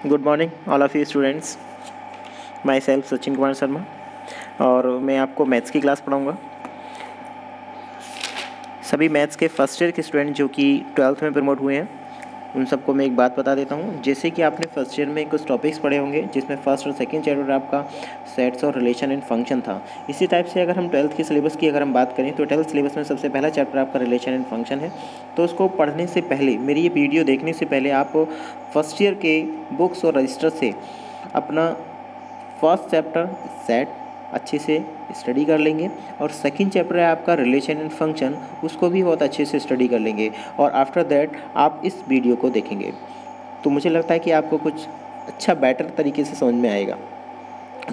Good morning all of you students. My self Sachin Kumar Sharma और मैं आपको मैथ्स की क्लास पढ़ाऊँगा। सभी मैथ्स के फर्स्ट ईयर के स्टूडेंट जो कि 12th में प्रमोट हुए हैं उन सबको मैं एक बात बता देता हूँ। जैसे कि आपने फर्स्ट ईयर में कुछ टॉपिक्स पढ़े होंगे जिसमें फर्स्ट और सेकंड चैप्टर आपका सेट्स और रिलेशन एंड फंक्शन था। इसी टाइप से अगर हम 12th के सिलेबस की अगर हम बात करें तो 12th सिलेबस में सबसे पहला चैप्टर आपका रिलेशन एंड फंक्शन है। तो उसको पढ़ने से पहले, मेरी ये वीडियो देखने से पहले आप फर्स्ट ईयर के बुक्स और रजिस्टर से अपना फर्स्ट चैप्टर सेट अच्छे से स्टडी कर लेंगे और सेकंड चैप्टर है आपका रिलेशन एंड फंक्शन, उसको भी बहुत अच्छे से स्टडी कर लेंगे और आफ्टर दैट आप इस वीडियो को देखेंगे तो मुझे लगता है कि आपको कुछ अच्छा बेटर तरीके से समझ में आएगा।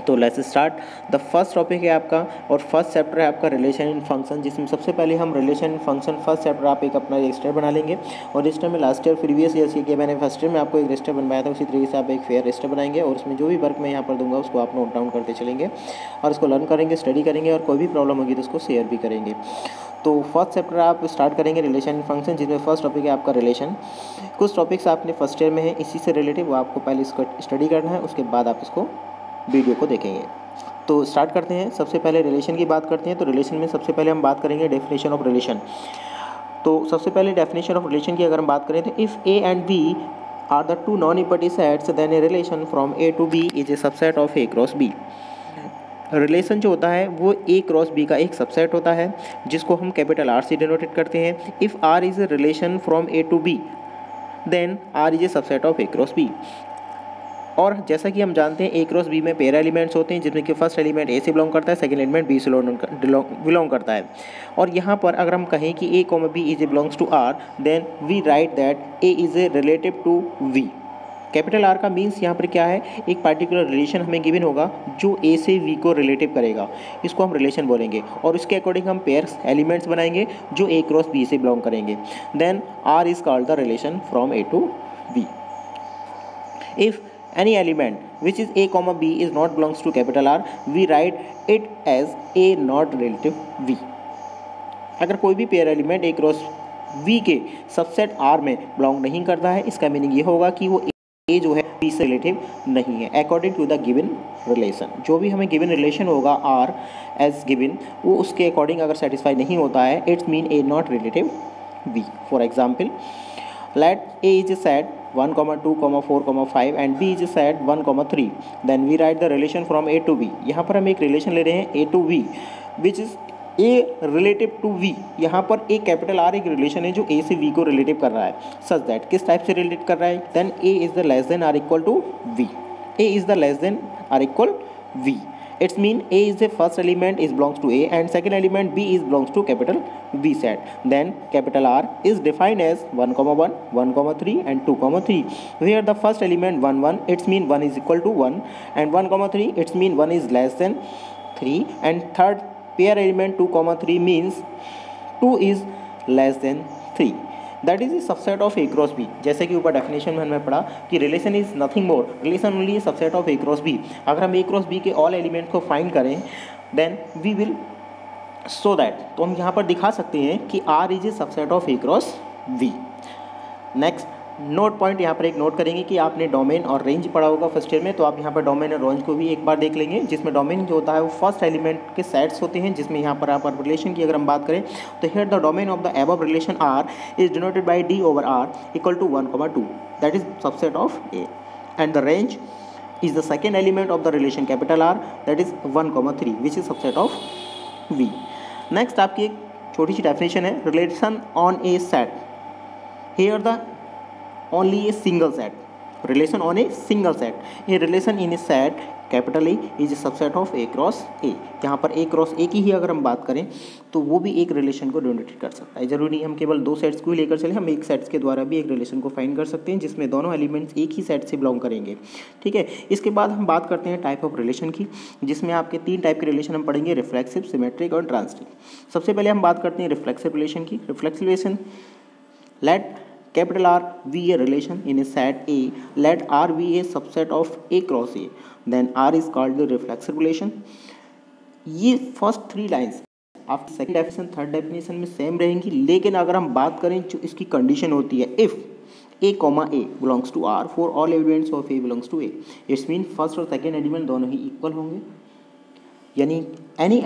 तो let's start. The first topic है आपका और फर्स्ट चैप्टर है आपका रिलेशन एंड फंक्शन, जिसमें सबसे पहले हम relation and function first chapter आप एक अपना रजिस्टर बना लेंगे और रजिस्टर में लास्ट ईयर प्रीवियस ईयर के मैंने फर्स्ट ईयर में आपको एक रजिस्टर बनवाया था, उसी तरीके से आप एक फेयर रजिस्टर बनाएंगे और उसमें जो भी वर्क मैं यहाँ पर दूंगा उसको आप नोट डाउन करते चलेंगे और उसको लर्न करेंगे, स्टडी करेंगे और कोई भी प्रॉब्लम होगी तो उसको शेयर भी करेंगे। तो फर्स्ट चैप्टर आप स्टार्ट करेंगे रिलेशन एंड फंक्शन, जिसमें फर्स्ट टॉपिक है आपका रिलेशन। कुछ टॉपिक्स आपने फर्स्ट ईयर में है इसी से रिलेटिव, वो आपको पहले इसको स्टडी करना है, उसके बाद आप इसको वीडियो को देखेंगे। तो स्टार्ट करते हैं। सबसे पहले रिलेशन की बात करते हैं। तो रिलेशन में सबसे पहले हम बात करेंगे डेफिनेशन ऑफ रिलेशन। तो सबसे पहले डेफिनेशन ऑफ रिलेशन की अगर हम बात करें तो if A and B are the two non equality sets then a relation from A to B is a subset of A cross B. Relation जो होता है वो ए क्रॉस बी का एक सबसेट होता है जिसको हम कैपिटल आर से डिनोटेट करते हैं। If R is a relation from A to B then R is a subset of A cross B. और जैसा कि हम जानते हैं ए क्रॉस बी में पेयर एलिमेंट्स होते हैं जिसमें कि फर्स्ट एलिमेंट ए से बिलोंग करता है, सेकंड एलिमेंट बी से बिलोंग करता है। और यहाँ पर अगर हम कहें कि a comma b is a belongs to R then we write that a is a relative to b. Capital R का मीन्स यहाँ पर क्या है, एक पार्टिकुलर रिलेशन हमें गिवन होगा जो ए से वी को रिलेटिव करेगा, इसको हम रिलेशन बोलेंगे और इसके अकॉर्डिंग हम पेयर्स एलिमेंट्स बनाएंगे जो ए क्रॉस बी से बिलोंग करेंगे। Then R is called the relation from A to B. If any element which is a comma b is not belongs to capital R, we write it as a not relative v। अगर कोई भी pair element a cross v के subset R में belong नहीं करता है, इसका meaning ये होगा कि वो a जो है b से रिलेटिव नहीं है according to the given relation. जो भी हमें गिवन रिलेशन होगा R एज गिवन, वो उसके अकॉर्डिंग अगर सेटिस्फाई नहीं होता है it's mean a not relative v। For example let a is a set 1, 2, 4, 5 and b is a set 1, 3, then we write the relation from a to b। यहाँ पर हम एक रिलेशन ले रहे हैं a to b which is a relative to v। यहाँ पर एक कैपिटल R एक रिलेशन है जो a से v को रिलेटिव कर रहा है, सच दैट किस टाइप से रिलेट कर रहा है, then a is the less than or equal to v। a is the less than or equal v, it's mean a is the first element is belongs to a and second element b is belongs to capital V set। then capital R is defined as 1, 1, 1, 3 and 2, 3, where the first element 1, 1 it's mean 1 is equal to 1 and 1, 3 it's mean 1 is less than 3 and third pair element 2, 3 means 2 is less than 3। That is a subset of A cross B. जैसे कि ऊपर definition में हमने पढ़ा कि relation is nothing more, relation only subset of A cross B. अगर हम A cross B के ऑल एलिमेंट को फाइंड करें then we will show that, तो हम यहाँ पर दिखा सकते हैं कि R is a subset of A cross B. Next note point यहाँ पर एक नोट करेंगे कि आपने डोमेन और रेंज पढ़ा होगा फर्स्ट ईयर में, तो आप यहाँ पर डोमेन और रेंज को भी एक बार देख लेंगे, जिसमें डोमेन जो होता है वो फर्स्ट एलिमेंट के सेट्स होते हैं, जिसमें यहाँ पर आप रिलेशन की अगर हम बात करें तो here the domain of the above relation R is denoted by D over R equal to 1, 2, that is subset of A and the range is the second element of the relation capital R, that is 1, 3 which is subset of V। Next आपकी एक छोटी सी definition है, relation on A set, here the only a single set, relation on a single set, a relation in a set capital A is a subset of A cross ए। यहाँ पर ए cross ए की ही अगर हम बात करें तो वो भी एक रिलेशन को डिनोटेट कर सकता है। जरूरी नहीं हम केवल दो सेट्स को ही लेकर चले, हम एक सेट्स के द्वारा भी एक रिलेशन को फाइंड कर सकते हैं जिसमें दोनों एलिमेंट्स एक ही सेट से बिलोंग करेंगे। ठीक है, इसके बाद हम बात करते हैं टाइप ऑफ रिलेशन की, जिसमें आपके 3 टाइप के रिलेशन हम पढ़ेंगे, रिफ्लेक्सिव, सिमेट्रिक और ट्रांजिटिव। सबसे पहले हम बात करते हैं रिफ्लेक्सिव रिलेशन की। Reflexive relation, let capital R be a relation in a set A, let R be a subset of A cross A, then R is called the reflexive relation। ये first 3 lines आप second definition third definition में same रहेंगी, लेकिन अगर हम बात करें जो इसकी कंडीशन होती है, if A comma A belongs to R for all elements of A belongs to A. It's mean first और सेकेंड एलिमेंट दोनों ही इक्वल होंगे, यानी any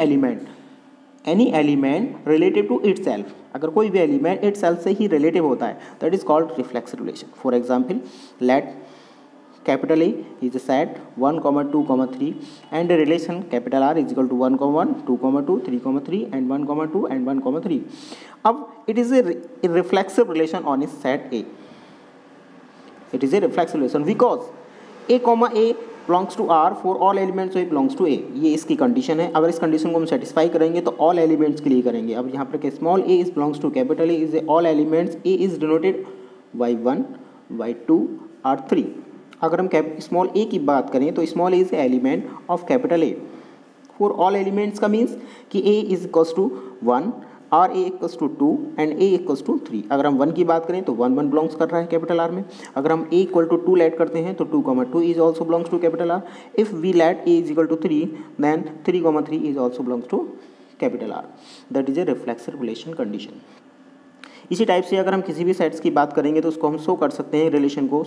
element relative to itself, अगर कोई भी एलिमेंट इट सेल्फ से ही रिलेटिव होता है that is called reflexive relation. For example let capital A is a set 1, 2, 3 and the relation capital R is equal to 1, 1, 2, 2, 3, 3 and 1, 2 and 1, 3. अब it is a reflexive relation on its set A. It is a reflexive relation because A comma A belongs to R for all elements so A belongs to A. ये इसकी condition है. अगर इस condition को हम satisfy करेंगे तो all elements के लिए करेंगे. अब यहाँ पर small a is belongs to capital A is all elements. A is denoted by 1, by 2 or 3. अगर हम स्मॉल a की बात करें तो small a is element of capital A for all elements का मीन्स कि a इज इक्वल्स टू 1 और a equals to 2 and a equals to 3. अगर हम 1 की बात करें तो 1 बिलोंग्स कर रहा है कैपिटल R में. अगर हम a इक्वल टू 2 लेट करते हैं तो 2, 2 is also belongs to capital R. If we let a is equal to 3 then 3, 3 is also belongs to capital R. That is a reflexive relation condition. इसी type से अगर हम किसी भी sets की बात करेंगे तो उसको हम शो कर सकते हैं रिलेशन को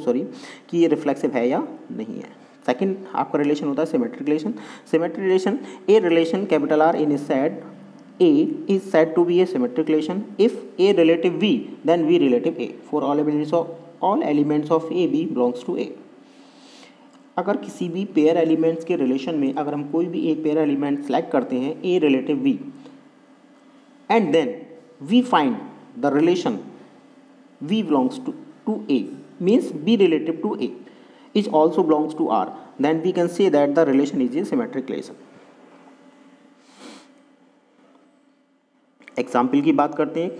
कि ये रिफ्लेक्सिव है या नहीं है. सेकंड आपका रिलेशन होता है symmetric relation. Symmetric relation a relation capital R in a set A is said to be a symmetric relation if a relative b then b relative a for all elements of a b belongs to A. अगर किसी भी pair elements के relation में अगर हम कोई भी एक पेयर एलिमेंट सेलेक्ट करते हैं A relative B and then we find the relation V belongs to A means B relative to A is also belongs to R, then we can say that the relation is a symmetric relation. Example की बात करते हैं.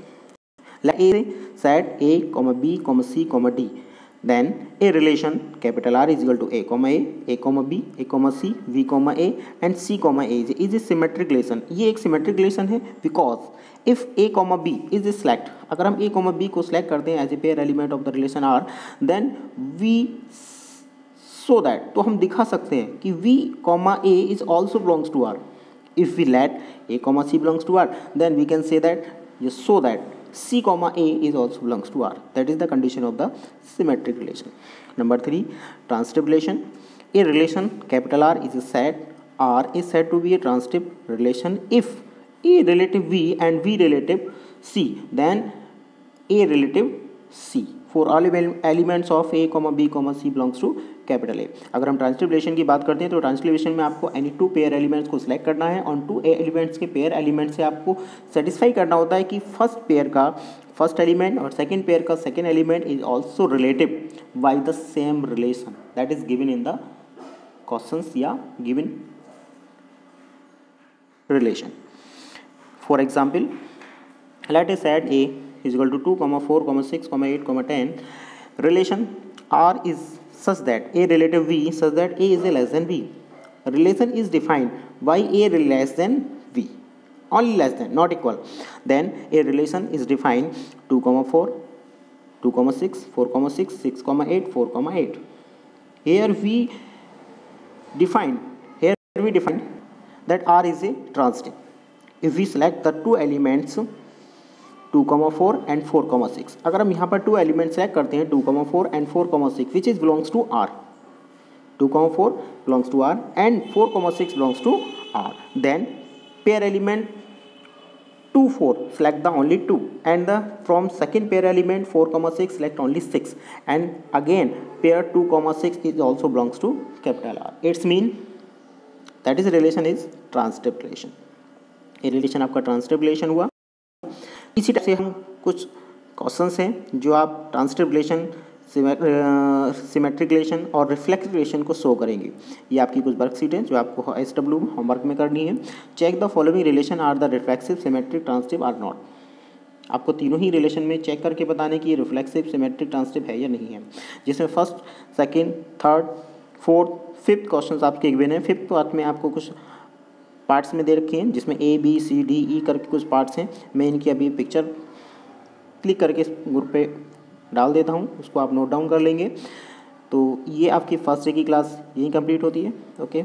let A set A, B, C, D then a relation capital R is equal to A, B, A, C, V, A and C, A is a symmetric relation. ये एक symmetric relation है because if A, B is a select, अगर हम A, B को select करते हैं as a pair element of the relation R then we so that तो हम दिखा सकते हैं कि V, A is also belongs to R. If we let A, C belongs to R then we can say that so that C, A is also belongs to R. That is the condition of the symmetric relation. Number 3, transitive relation. A relation capital R is a set R is said to be a transitive relation if A relative V and V relative C then A relative C for all elements of A, B, C belongs to capital A. अगर हम transitive relation की बात करते हैं तो transitive relation में आपको any two pair elements को सिलेक्ट करना है और टू एलिमेंट्स के पेयर एलिमेंट से आपको सेटिस्फाई करना होता है कि फर्स्ट पेयर का फर्स्ट एलिमेंट और सेकंड पेयर का second element is also relative by the same relation that is given in the questions या given relation. For example let us set A is equal to 2, 4, 6, 8, 10 relation R is such that A relative V such that A is a less than V. Relation is defined by A less than V, only less than, not equal. Then a relation is defined 2, 4, 2, 6, 4, 6, 6, 8, 4, 8. Here we define that R is a transitive. If we select the two elements 2, 4 and 4, 6. अगर हम यहाँ पर to element select करते हैं 2, 4 and 4, 6 which is belongs to R. 2, 4 belongs to R and 4, 6 belongs to R. Then pair element 2, 4 select the only 2 and the from second pair element 4, 6 select only 6 and again pair 2, 6 is also belongs to capital R. It's mean that is relation is transitive relation. ये relation आपका transitive relation हुआ. इसी type से हम कुछ questions हैं जो आप ट्रांजिटिव रिलेशन, सिमेट्रिक रिलेशन और रिफ्लेक्सिव रिलेशन को शो करेंगे. ये आपकी कुछ वर्कशीट हैं जो आपको SW होमवर्क में करनी है. Check the following relation are the reflexive, symmetric, transitive or not. आपको तीनों ही रिलेशन में चेक करके बताने कि ये रिफ्लेक्सिव, सिमेट्रिक, ट्रांजिटिव है या नहीं है, जिसमें first, second, third, fourth, fifth question आपके गिवन हैं. फिफ्थ पार्ट में आपको कुछ पार्ट्स में दे रखे हैं जिसमें A, B, C, D, E करके कुछ पार्ट्स हैं. मैं इनकी अभी पिक्चर क्लिक करके इस ग्रुप पे डाल देता हूँ, उसको आप नोट डाउन कर लेंगे. तो ये आपकी फर्स्ट डे की क्लास यहीं कंप्लीट होती है. ओके.